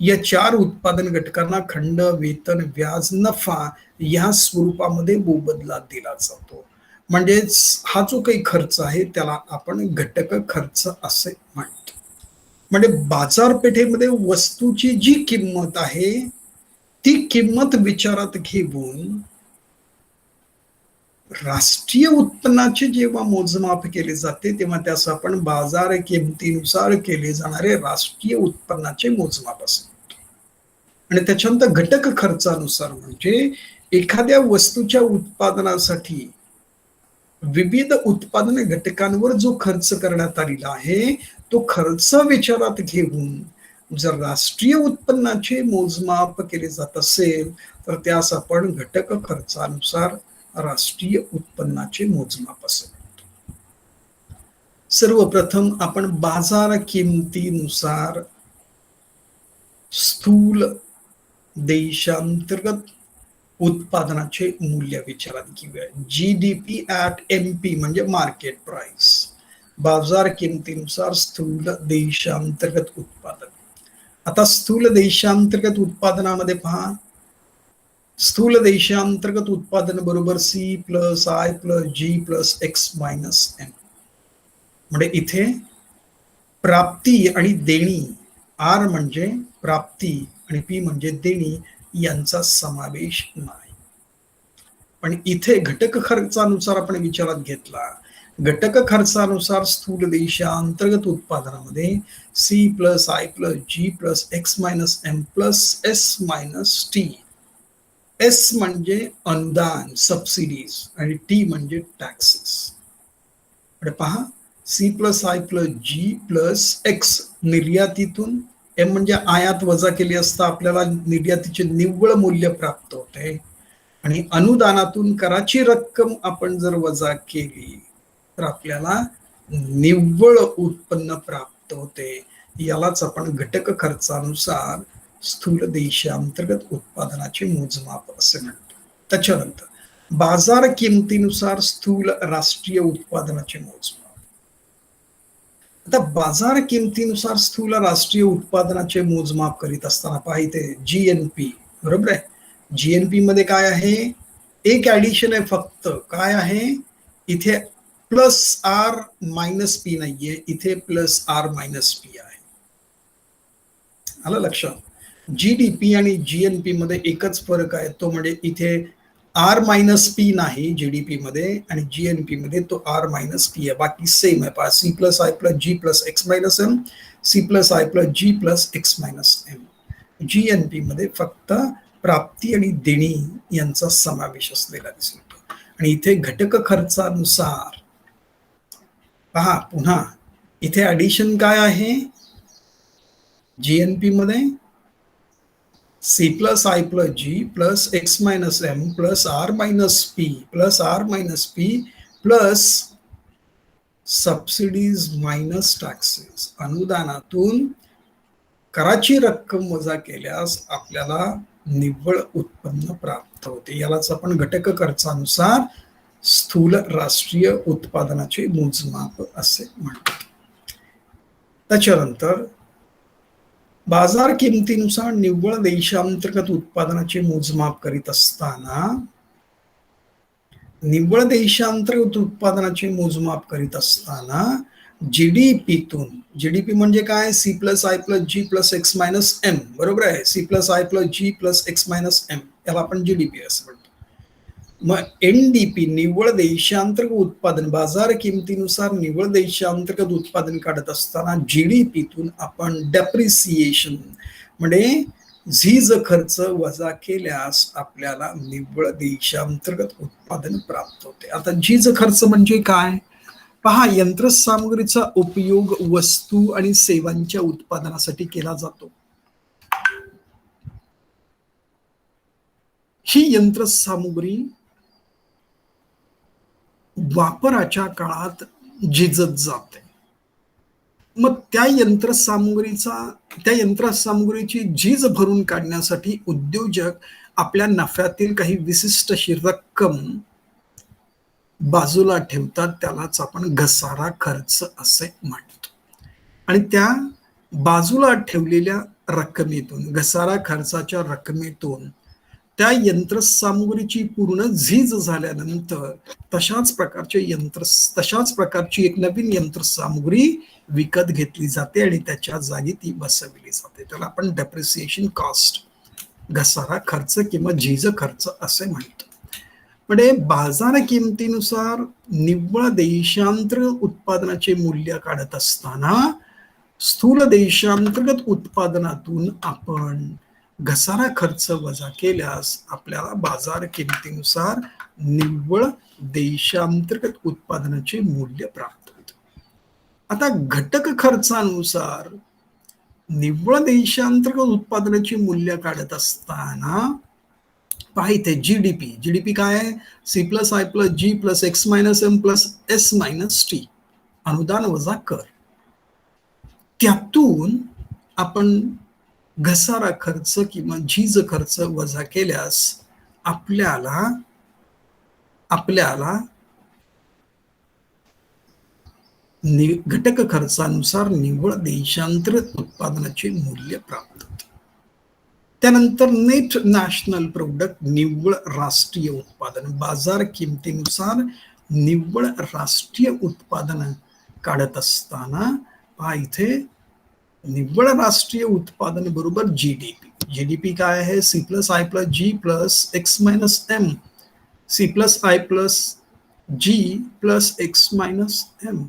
या 4 उत्पादन घटकांना खंड, वेतन, व्याज, नफा या स्वरूपामध्ये मोबदला दिला जातो. म्हणजेच हा जो काही खर्च आहे त्याला आपण घटक खर्च असे म्हणतो. म्हणजे बाजारपेठेमध्ये वस्तूची जी किंमत आहे ती किंमत विचारात घेऊन राष्ट्रीय उत्पन्नाचे जेव्हा मोजमाप केले जाते तेव्हा त्यास आपण बाजार किमतीनुसार केले जाणारे राष्ट्रीय उत्पन्नाचे मोजमाप असे म्हणतो. आणि त्याच्यानंतर घटक खर्चानुसार म्हणजे एखाद्या वस्तूच्या उत्पादनासाठी विविध उत्पादन घटकांवर जो खर्च करण्यात आलेला आहे तो खर्च विचारात घेऊन जर राष्ट्रीय उत्पन्नाचे मोजमाप केले जात असेल तर त्यास आपण घटक खर्चानुसार राष्ट्रीय उत्पन्नाचे मोजमाप असे म्हणतो. सर्वप्रथम आपण बाजार किमतीनुसार स्थूल देशांतर्गत उत्पादनाचे मूल्य विचारात घेऊया. जीडीपी ॲट एमपी म्हणजे मार्केट प्राइस. बाजार किमतीनुसार स्थूल देशांतर्गत उत्पादन. आता स्थूल देशांतर्गत उत्पादनामध्ये पहा, स्थूल देशांतर्गत उत्पादन बरोबर C plus I plus G plus X minus M. म्हणजे इथे प्राप्ती आणि देणी, आर म्हणजे प्राप्ती आणि पी म्हणजे देणी यांचा समावेश नाही. पण इथे घटक खर्चानुसार आपण विचारात घेतला. घटक खर्चानुसार स्थूल देशांतर्गत उत्पादनामध्ये C plus I plus G plus X minus M plus S minus T. S म्हणजे अनुदान सबसिडीज आणि टी म्हणजे टॅक्सेस. पहा, C plus I plus G plus X निर्यातीतून, एम म्हणजे आयात वजा केली असता आपल्याला निर्यातीचे निव्वळ मूल्य प्राप्त होते आणि अनुदानातून कराची रक्कम आपण जर वजा केली तर आपल्याला निव्वळ उत्पन्न प्राप्त होते. यालाच आपण घटक खर्चानुसार स्थूल देशांतर्गत उत्पादनाचे मोजमाप असे म्हणतो. त्याच्यानंतर बाजार किमतीनुसार स्थूल राष्ट्रीय उत्पादनाचे मोजमाप. आता बाजार किमतीनुसार स्थूल राष्ट्रीय उत्पादनाचे मोजमाप करीत असताना पाहिजे जीएनपी, बरोबर आहे. जीएनपी मध्ये काय आहे, एक ऍडिशन आहे फक्त. काय आहे इथे, प्लस आर मायनस पी नाहीये, इथे प्लस आर मायनस पी आहे. आलं लक्षात. जीडीपी आणि जीएनपी मध्ये एकच फरक आहे, तो म्हणजे इथे आर मायनस पी नाही जीडीपी मध्ये आणि जीएनपी मध्ये तो आर मायनस पी आहे. बाकी सेम आहे. पहा, C plus I plus G plus X minus M, C plus I plus G plus X minus M. GNP मध्ये फक्त प्राप्ती आणि देणी यांचा समावेश असलेला दिसतो. आणि इथे घटक खर्चानुसार पहा, पुन्हा इथे ऍडिशन काय आहे जीएनपी मध्ये, C plus I plus G plus X minus M plus R minus P plus subsidies minus taxes. अनुदानातून कराची रक्कम वजा केल्यास आपल्याला निव्वळ उत्पन्न प्राप्त होते. यालाच आपण घटक खर्चानुसार स्थूल राष्ट्रीय उत्पादनाचे मोजमाप असे म्हणतात. त्याच्यानंतर बाजार किमतीनुसार निव्वळ देशांतर्गत उत्पादनाचे मोजमाप करीत असताना, निव्वळ देशांतर्गत उत्पादनाचे मोजमाप करीत असताना जीडीपीतून, जीडीपी म्हणजे काय, C plus I plus G plus X minus M, बरोबर आहे. C plus I plus G plus X minus M याला आपण जीडीपी असं म्हणतो. मग एनडीपी निव्वळ देशांतर्गत उत्पादन, बाजार किमतीनुसार निव्वळ देशांतर्गत उत्पादन काढत असताना जीडीपीतून आपण डेप्रिसिएशन म्हणजे झीज खर्च वजा केल्यास आपल्याला निव्वळ देशांतर्गत उत्पादन प्राप्त होते. आता झीज खर्च म्हणजे काय, पहा, यंत्रसामुग्रीचा उपयोग वस्तू आणि सेवांच्या उत्पादनासाठी केला जातो. ही यंत्रसामुग्री वापराच्या काळात झिजत जाते. मग त्या यंत्रसामुग्रीची झीज भरून काढण्यासाठी उद्योजक आपल्या नफ्यातील काही विशिष्ट रक्कम बाजूला ठेवतात त्यालाच आपण घसारा खर्च असे म्हणतो. आणि त्या बाजूला ठेवलेल्या रकमेतून, घसारा खर्चाच्या रकमेतून त्या यंत्रसामुग्रीची पूर्ण झीज झाल्यानंतर तशाच प्रकारची एक नवीन यंत्रसामुग्री विकत घेतली जाते आणि त्याच्या जागी ती बसवली जाते. त्याला आपण डेप्रिसिएशन कॉस्ट, घसारा खर्च किंवा झीज खर्च असे म्हणतो. म्हणजे बाजार किमतीनुसार निव्वळ देशांतर्गत उत्पादनाचे मूल्य काढत असताना स्थूल देशांतर्गत उत्पादनातून आपण घसारा खर्च वजा केल्यास आपल्याला बाजार किमतीनुसार निव्वळ देशांतर्गत उत्पादनाचे मूल्य प्राप्त होते. आता घटक खर्चानुसार निव्वळ देशांतर्गत उत्पादनाचे मूल्य काढत असताना पहा इथे जीडीपी काय आहे? C plus I plus G plus X minus M plus S minus T, अनुदान वजा कर. त्यातून आपण घसारा खर्च किंवा झीज खर्च वजा केल्यास आपल्याला घटक खर्चानुसार निव्वळ देशांतर्गत उत्पादनाचे मूल्य प्राप्त होते. त्यानंतर नेट नॅशनल प्रोडक्ट, निव्वळ राष्ट्रीय उत्पादन. बाजार किमतीनुसार निव्वळ राष्ट्रीय उत्पादन काढत असताना पहा इथे निव्वळ राष्ट्रीय उत्पादन बरोबर जीडीपी काय आहे? C plus I plus G plus X minus M, C plus I plus G plus X minus M.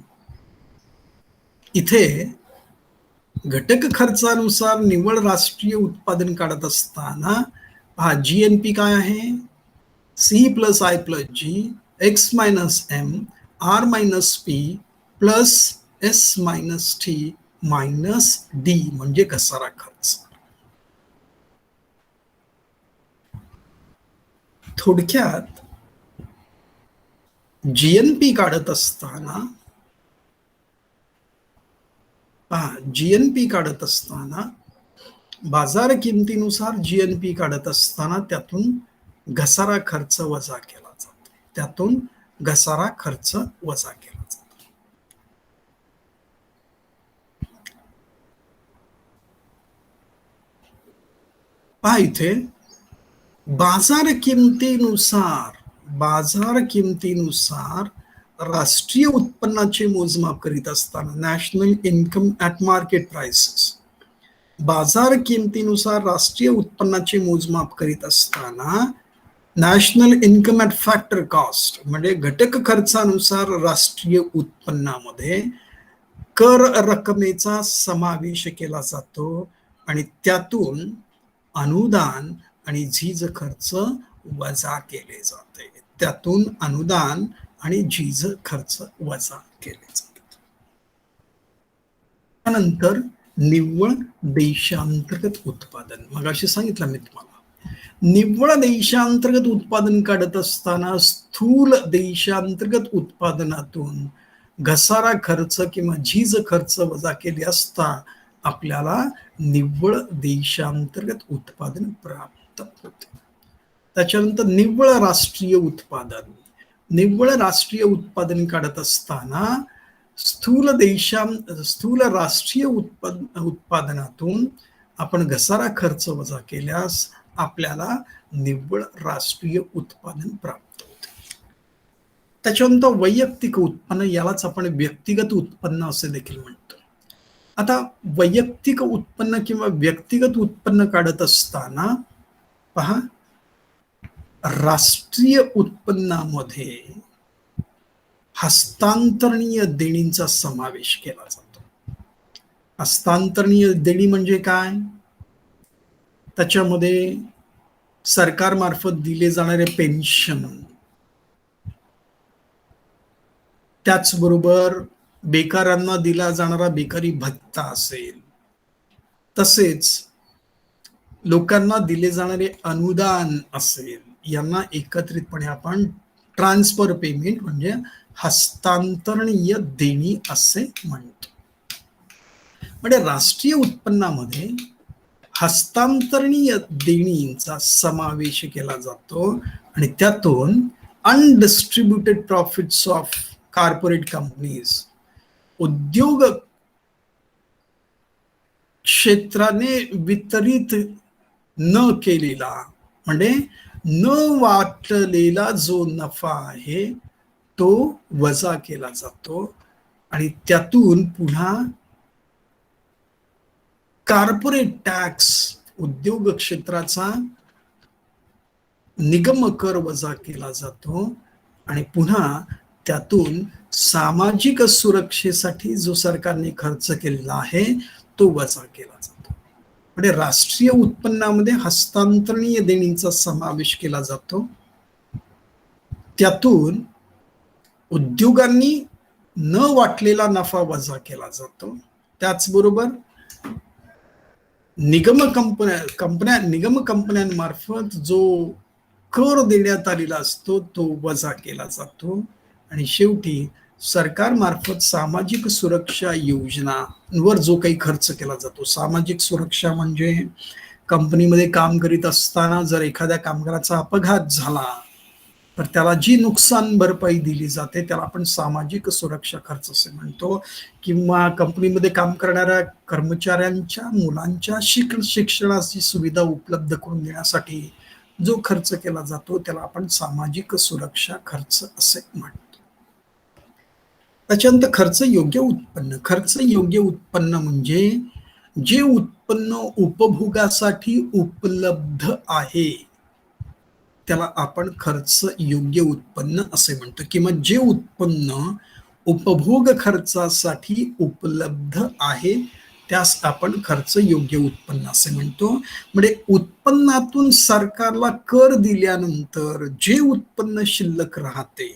इथे घटक खर्चानुसार निव्वळ राष्ट्रीय उत्पादन काढत असताना पहा जीएनपी काय आहे? C plus I plus G X minus M R minus P plus S minus T minus D म्हणजे घसारा खर्च. थोडक्यात जीएनपी काढत असताना बाजार किमतीनुसार जीएनपी काढत असताना त्यातून घसारा खर्च वजा केला जातो. पहा इथे बाजार किमतीनुसार राष्ट्रीय उत्पन्नाचे मोजमाप करीत असताना national income at market prices, बाजार किमतीनुसार राष्ट्रीय उत्पन्नाचे मोजमाप करीत असताना national income at factor cost म्हणजे घटक खर्चानुसार राष्ट्रीय उत्पन्नामध्ये कर रकमेचा समावेश केला जातो आणि त्यातून अनुदान आणि झीज खर्च वजा केले जाते. त्यानंतर निव्वळ देशांतर्गत उत्पादन. मगाशी सांगितलं मी तुम्हाला, निव्वळ देशांतर्गत उत्पादन काढत असताना स्थूल देशांतर्गत उत्पादनातून घसारा खर्च किंवा झीज खर्च वजा केले असता आपल्याला निव्वळ देशांतर्गत उत्पादन प्राप्त होते. त्याच्यानंतर निव्वळ राष्ट्रीय उत्पादन काढत असताना स्थूल राष्ट्रीय उत्पादनातून आपण घसारा खर्च वजा केल्यास आपल्याला निव्वळ राष्ट्रीय उत्पादन प्राप्त होते. त्याच्यानंतर वैयक्तिक उत्पन्न, यालाच आपण व्यक्तिगत उत्पन्न असे देखील म्हणतो. आता वैयक्तिक उत्पन्न किंवा व्यक्तिगत उत्पन्न काढत असताना पहा राष्ट्रीय उत्पन्नामध्ये हस्तांतरणीय देणींचा समावेश केला जातो. हस्तांतरणीय देणी म्हणजे काय? त्याच्यामध्ये सरकारमार्फत दिले जाणारे पेन्शन, त्याचबरोबर बेकारांना दिला जाणारा बेकारी भत्ता असेल, तसेच लोकांना दिले जाणारे अनुदान असेल, यांना एकत्रितपणे आपण ट्रान्सफर पेमेंट म्हणजे हस्तांतरणीय देणी असे म्हणतो. म्हणजे राष्ट्रीय उत्पन्नामध्ये हस्तांतरणीय देणींचा समावेश केला जातो आणि त्यातून अनडिस्ट्रीब्युटेड प्रॉफिट्स ऑफ कॉर्पोरेट कंपनीज, उद्योग क्षेत्राने वितरित न केलेला म्हणजे न वाटलेला जो नफा आहे तो वजा केला जातो आणि त्यातून पुन्हा कॉर्पोरेट टॅक्स, उद्योग क्षेत्राचा निगम कर वजा केला जातो आणि पुन्हा त्यातून सामाजिक सुरक्षेसाठी जो सरकारने खर्च केलेला आहे तो वजा केला जातो. म्हणजे राष्ट्रीय उत्पन्नामध्ये हस्तांतरणीय देणीचा समावेश केला जातो. त्यातून उद्योगांनी न वाटलेला नफा वजा केला जातो. त्याचबरोबर निगम कंपन्यांमार्फत जो कर देण्यात आलेला असतो तो वजा केला जातो आणि शेवटी सरकारमार्फत सामाजिक सुरक्षा योजनांवर जो काही खर्च केला जातो. सामाजिक सुरक्षा म्हणजे कंपनीमध्ये काम करीत असताना जर एखाद्या कामगाराचा अपघात झाला तर त्याला जी नुकसान भरपाई दिली जाते त्याला आपण सामाजिक सुरक्षा खर्च असे म्हणतो. किंवा कंपनीमध्ये काम करणाऱ्या कर्मचाऱ्यांच्या मुलांच्या शिक्षणाची सुविधा उपलब्ध करून देण्यासाठी जो खर्च केला जातो त्याला आपण सामाजिक सुरक्षा खर्च असे म्हणतो. त्याच्यानंतर खर्च योग्य उत्पन्न. खर्च योग्य उत्पन्न म्हणजे जे उत्पन्न उपभोगासाठी उपलब्ध आहे त्याला आपण खर्च योग्य उत्पन्न असे म्हणतो. किंवा जे उत्पन्न उपभोग खर्चासाठी उपलब्ध आहे त्यास आपण खर्च योग्य उत्पन्न असे म्हणतो. म्हणजे उत्पन्नातून सरकारला कर दिल्यानंतर जे उत्पन्न शिल्लक राहते,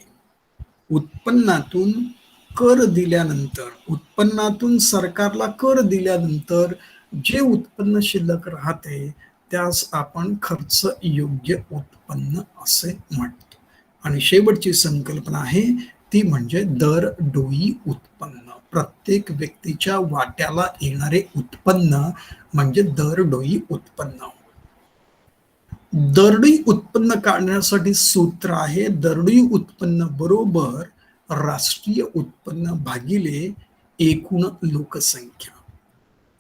उत्पन्नातून सरकारला कर दिल्यानंतर जे उत्पन्न शिल्लक राहते त्यास आपण खर्च योग्य उत्पन्न असे म्हणतो. आणि शेवटची संकल्पना आहे ती म्हणजे दरडोई उत्पन्न. प्रत्येक व्यक्तीच्या वाट्याला येणारे उत्पन्न म्हणजे दरडोई उत्पन्न. दरडोई उत्पन्न काढण्यासाठी सूत्र आहे दरडोई उत्पन्न बरोबर राष्ट्रीय उत्पन्न भागिले एकूण लोकसंख्या.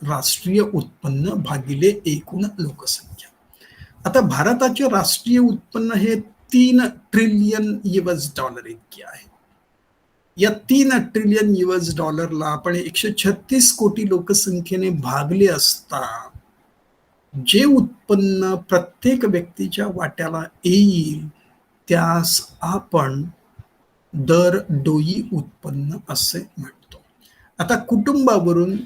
राष्ट्रीय उत्पन्न भागिले एकूण लोकसंख्या. आता भारताचे राष्ट्रीय उत्पन्न हे 3 ट्रिलियन US$ इतके आहे. या 3 ट्रिलियन US$ आपण 136 कोटी लोकसंख्येने भागले असता जे उत्पन्न प्रत्येक व्यक्तीच्या वाट्याला येईल त्यास आपण दरडोई उत्पन्न असे म्हणतो. आता कुटुंबावरून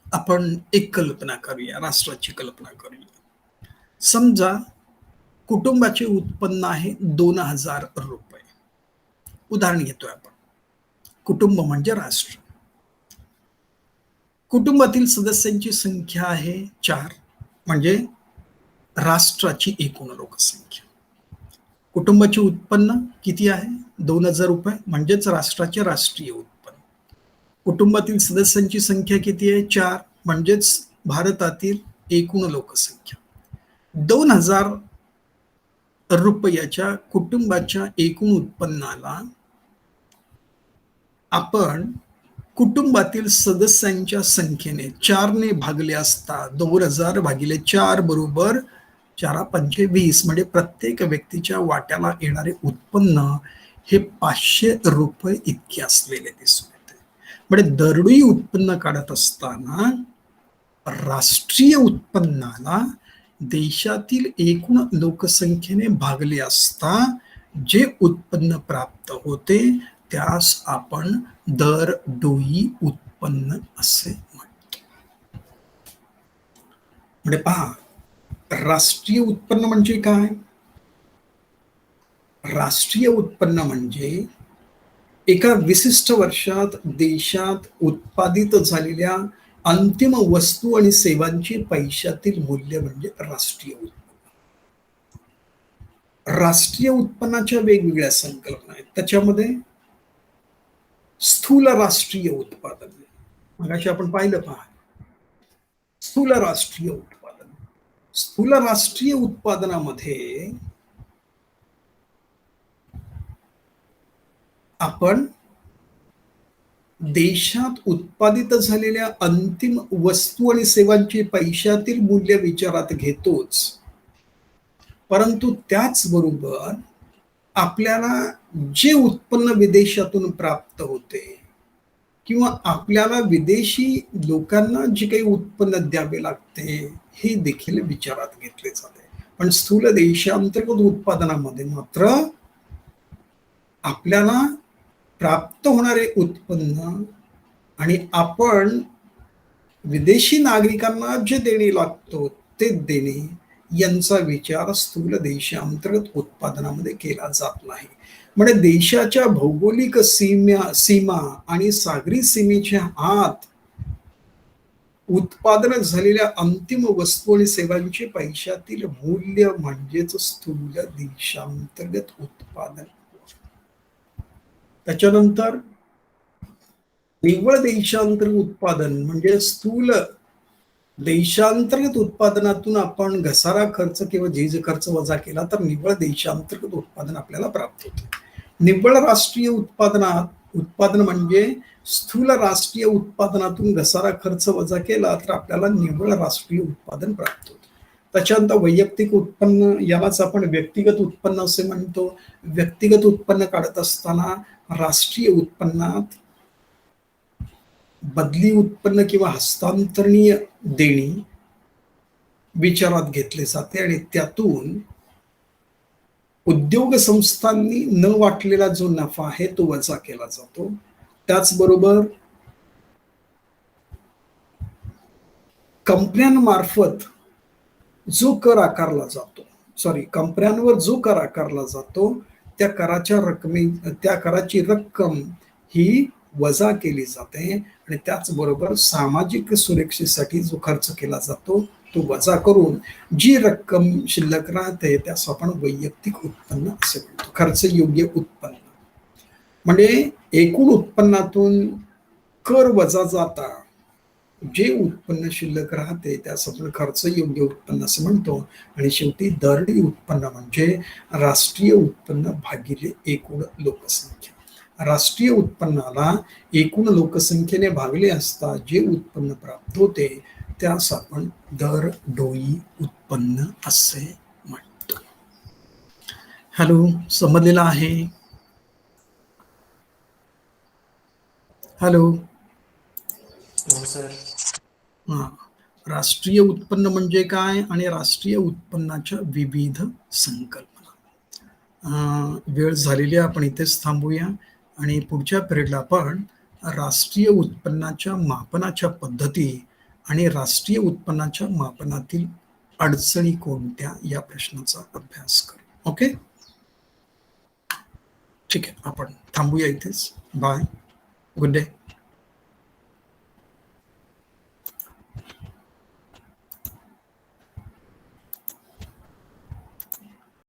आपण एक कल्पना करूया, राष्ट्राची कल्पना करूया. समजा कुटुंबाचे उत्पन्न आहे 2000 रुपये. उदाहरण घेतोय आपण. कुटुंब म्हणजे राष्ट्र. कुटुंबातील सदस्यांची संख्या आहे 4 म्हणजे राष्ट्राची एकूण लोकसंख्या. कुटुंबाचे उत्पन्न किती आहे 2000 रुपये म्हणजेच राष्ट्राचे राष्ट्रीय उत्पन्न. कुटुंबातील सदस्यांची संख्या किती आहे 4 म्हणजेच भारतातील एकूण लोकसंख्या. 2000 रुपयाच्या कुटुंबाच्या एकूण उत्पन्नाला आपण कुटुंबातील सदस्यांच्या संख्येने 4 ने भागले असता 2000 भागिले 4 बरोबर 4×5 = 20 म्हणजे प्रत्येक व्यक्तीच्या वाट्याला येणारे उत्पन्न हे 500 रुपये इतके असलेले दिसून येते. म्हणजे दरडोई उत्पन्न काढत असताना राष्ट्रीय उत्पन्नाला देशातील एकूण लोकसंख्येने भागले असता जे उत्पन्न प्राप्त होते त्यास आपण दरडोई उत्पन्न असे म्हणतो. म्हणजे पहा, राष्ट्रीय उत्पन्न म्हणजे काय? राष्ट्रीय उत्पन्न म्हणजे एका विशिष्ट वर्षात देशात उत्पादित झालेल्या अंतिम वस्तू आणि सेवांची पैशातील मूल्य म्हणजे राष्ट्रीय उत्पन्न. राष्ट्रीय उत्पन्नाच्या वेगवेगळ्या संकल्पना आहेत. त्याच्यामध्ये स्थूल राष्ट्रीय उत्पादन, मगाशी आपण पाहिलं पहा, स्थूल राष्ट्रीय उत्पादन. स्थूल राष्ट्रीय उत्पादनामध्ये आपण देशात उत्पादित झालेल्या अंतिम वस्तू आणि सेवांचे पैशातील मूल्य विचारात घेतोच, परंतु त्याचबरोबर आपल्याला जे उत्पन्न विदेशातून प्राप्त होते किंवा आपल्याला विदेशी लोकांना जे काही उत्पन्न द्यावे लागते हे देखील विचारात घेतले जाते. पण स्थूल देशांतर्गत उत्पादनामध्ये मात्र आपल्याला प्राप्त होणारे उत्पन्न आणि आपण विदेशी नागरिकांना जे देणे लागतो ते देणे यांचा विचार स्थूल देशांतर्गत उत्पादनामध्ये केला जात नाही. म्हणजे देशाच्या भौगोलिक सीमा आणि सागरी सीमेच्या आत उत्पादन झालेल्या अंतिम वस्तू आणि सेवांचे पैशातील मूल्य म्हणजेच स्थूल देशांतर्गत उत्पादन. त्याच्यानंतर निव्वळ देशांतर्गत उत्पादन म्हणजे स्थूल देशांतर्गत उत्पादनातून आपण घसारा खर्च किंवा झीज खर्च वजा केला तर निव्वळ देशांतर्गत उत्पादन आपल्याला प्राप्त होते. निव्वळ राष्ट्रीय उत्पादन म्हणजे स्थूल राष्ट्रीय उत्पादनातून घसारा खर्च वजा केला तर आपल्याला निव्वळ राष्ट्रीय उत्पादन प्राप्त होते. त्याच्यानंतर वैयक्तिक उत्पन्न, यालाच आपण व्यक्तिगत उत्पन्न असे म्हणतो. व्यक्तिगत उत्पन्न काढत असताना राष्ट्रीय उत्पन्नात बदली उत्पन्न किंवा हस्तांतरणीय देणी विचारात घेतले जाते आणि त्यातून उद्योग संस्थांनी न वाटलेला जो नफा आहे तो वजा केला जातो. त्याचबरोबर कंपन्यांमार्फत जो कर आकारला जातो, कंपन्यांवर जो कर आकारला जातो त्या कराची रक्कम ही वजा केली जाते आणि त्याचबरोबर सामाजिक सुरक्षेसाठी जो खर्च केला जातो तो वजा करून जी रक्कम शिल्लक राहते त्यास आपण वैयक्तिक उत्पन्न असे म्हणतो. खर्च योग्य उत्पन्न म्हणजे एकूण उत्पन्नातून कर वजा जाता जे उत्पन्न शिल्लक राहते त्यास आपण खर्च योग्य उत्पन्न असं म्हणतो. आणि शेवटी दरडी उत्पन्न म्हणजे राष्ट्रीय उत्पन्न भागिले एकूण लोकसंख्या. राष्ट्रीय उत्पन्नाला एकूण लोकसंख्येने भागले असता जे उत्पन्न प्राप्त होते त्यास आपण दरडोई उत्पन्न असे म्हणतो. हॅलो, समजलेला आहे? हॅलो. हो सर. हा, राष्ट्रीय उत्पन्न म्हणजे काय आणि राष्ट्रीय उत्पन्नाच्या विविध संकल्पना. वेळ झालेली आहे, आपण इथेच थांबूया आणि पुढच्या पिरियडला आपण राष्ट्रीय उत्पन्नाच्या मापनाच्या पद्धती आणि राष्ट्रीय उत्पन्नाच्या मापनातील अडचणी कोणत्या या प्रश्नाचा अभ्यास करू. ओके, ठीक आहे, आपण थांबूया इथेच. Bye, good day.